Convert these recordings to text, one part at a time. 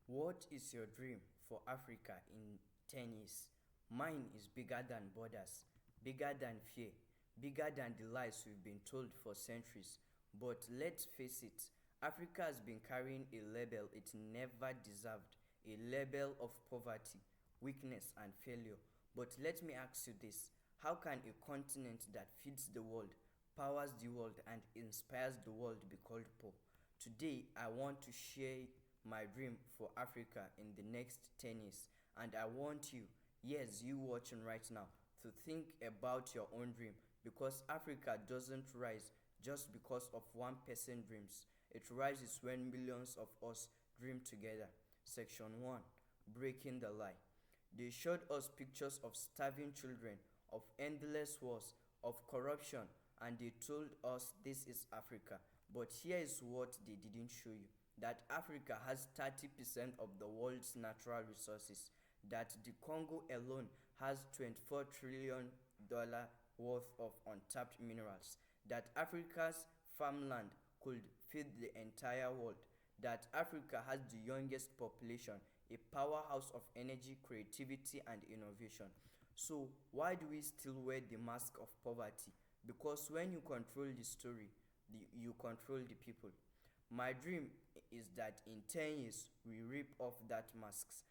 What is your dream for Africa in 10 years? Mine is bigger than borders, bigger than fear, bigger than the lies we've been told for centuries. But let's face it, Africa has been carrying a label it never deserved, a label of poverty, weakness, and failure. But let me ask you this: how can a continent that feeds the world, powers the world, and inspires the world be called poor? Today, I want to share my dream for Africa in the next 10 years. And I want you, yes, you watching right now, to think about your own dream, because Africa doesn't rise just because of one person dreams. It rises when millions of us dream together. Section 1: Breaking the Lie. They showed us pictures of starving children, of endless wars, of corruption, and they told us this is Africa. But here is what they didn't show you: that Africa has 30% of the world's natural resources, that the Congo alone has $24 trillion worth of untapped minerals, that Africa's farmland could feed the entire world, that Africa has the youngest population, a powerhouse of energy, creativity, and innovation. So, why do we still wear the mask of poverty? Because when you control the story, you control the people. My dream is that in 10 years we rip off that masks,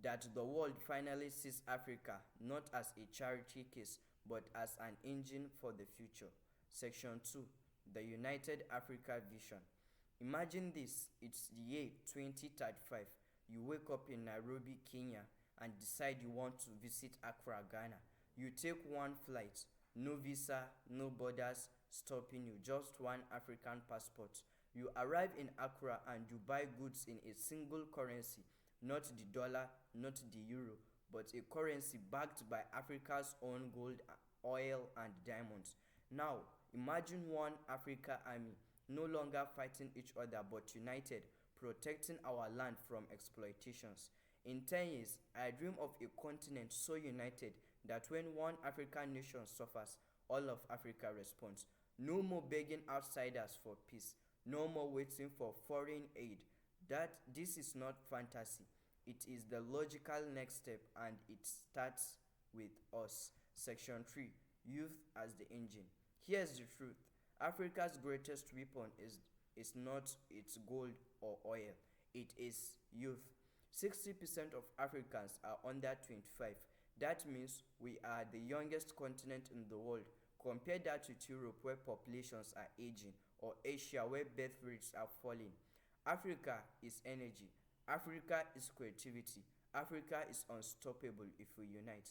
that the world finally sees Africa not as a charity case but as an engine for the future. Section 2: The United Africa Vision. Imagine this: it's the year 2035. You wake up in Nairobi, Kenya, and decide you want to visit Accra, Ghana. You take one flight, no visa, no borders stopping you, just one African passport. You arrive in Accra and you buy goods in a single currency, not the dollar, not the euro, but a currency backed by Africa's own gold, oil, and diamonds. Now, imagine one Africa army, no longer fighting each other but united, protecting our land from exploitations. In 10 years, I dream of a continent so united that when one African nation suffers, all of Africa responds. No more begging outsiders for peace. No more waiting for foreign aid. That this is not fantasy. It is the logical next step, and it starts with us. Section 3: Youth as the engine. Here's the truth: Africa's greatest weapon is not its gold or oil, it is youth. 60% of Africans are under 25. That means we are the youngest continent in the world. Compare that with Europe, where populations are aging, or Asia, where birth rates are falling. Africa is energy. Africa is creativity. Africa is unstoppable if we unite.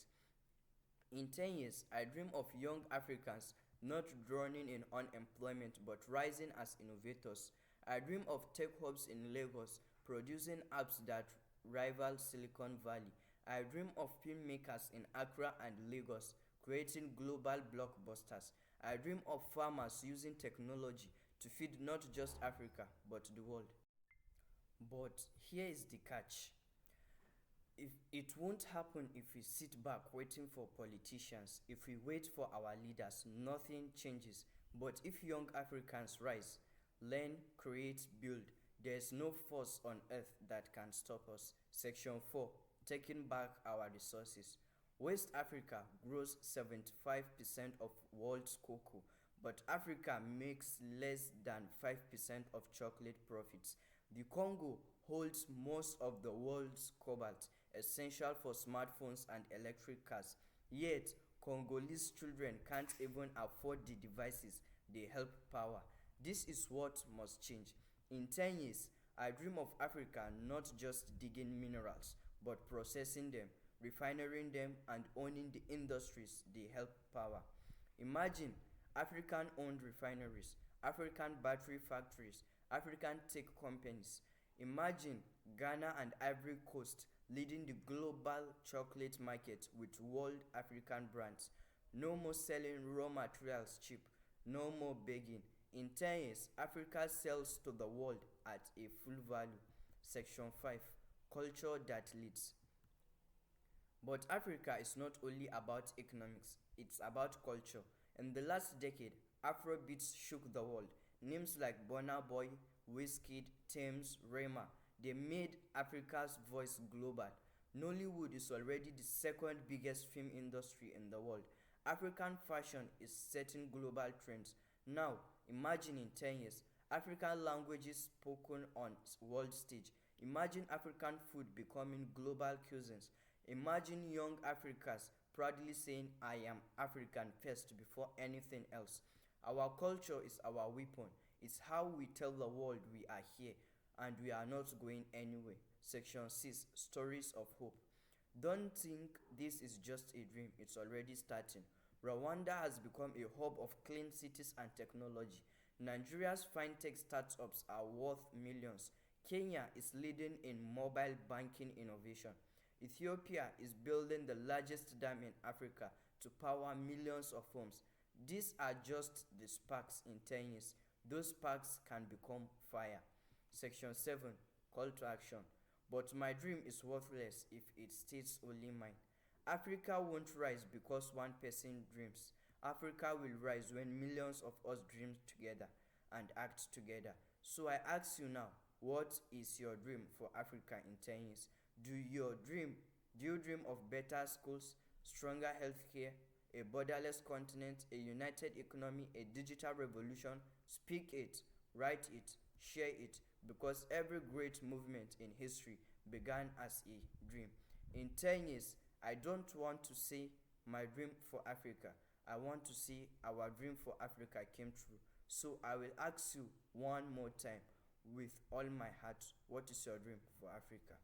In 10 years, I dream of young Africans not drowning in unemployment but rising as innovators. I dream of tech hubs in Lagos producing apps that rival Silicon Valley. I dream of filmmakers in Accra and Lagos creating global blockbusters. I dream of farmers using technology to feed not just Africa but the world. But here is the catch: if it won't happen if we sit back waiting for politicians, if we wait for our leaders, nothing changes. But if young Africans rise, learn, create, build, there's no force on earth that can stop us. Section 4: Taking back our resources. West Africa grows 75% of world's cocoa, but Africa makes less than 5% of chocolate profits. The Congo holds most of the world's cobalt, essential for smartphones and electric cars. Yet, Congolese children can't even afford the devices they help power. This is what must change. In 10 years, I dream of Africa not just digging minerals, but processing them, refining them, and owning the industries they help power. Imagine African owned refineries, African battery factories, African tech companies. Imagine Ghana and Ivory Coast leading the global chocolate market with world African brands. No more selling raw materials cheap, no more begging. In 10 years, Africa sells to the world at a full value. Section 5: Culture that leads. But Africa is not only about economics, it's about culture. In the last decade, Afrobeats shook the world. Names like Burna Boy, Wizkid, Thames, Rema, They made Africa's voice global. Nollywood is already the second biggest film industry in the world. African fashion is setting global trends. Now, imagine in 10 years, African languages spoken on world stage. Imagine African food becoming global cuisines. Imagine young Africans proudly saying, I am African first before anything else. Our culture is our weapon. It's how we tell the world we are here and we are not going anywhere. Section 6, Stories of Hope. Don't think this is just a dream, it's already starting. Rwanda has become a hub of clean cities and technology. Nigeria's fintech startups are worth millions. Kenya is leading in mobile banking innovation. Ethiopia is building the largest dam in Africa to power millions of homes. These are just the sparks in 10 years. Those sparks can become fire. Section 7, Call to Action. But my dream is worthless if it stays only mine. Africa won't rise because one person dreams. Africa will rise when millions of us dream together and act together. So I ask you now, what is your dream for Africa in 10 years? Do you dream of better schools, stronger healthcare, a borderless continent, a united economy, a digital revolution? Speak it, write it, share it, because every great movement in history began as a dream. In 10 years, I don't want to say my dream for Africa. I want to see our dream for Africa came true. So I will ask you one more time with all my heart, what is your dream for Africa?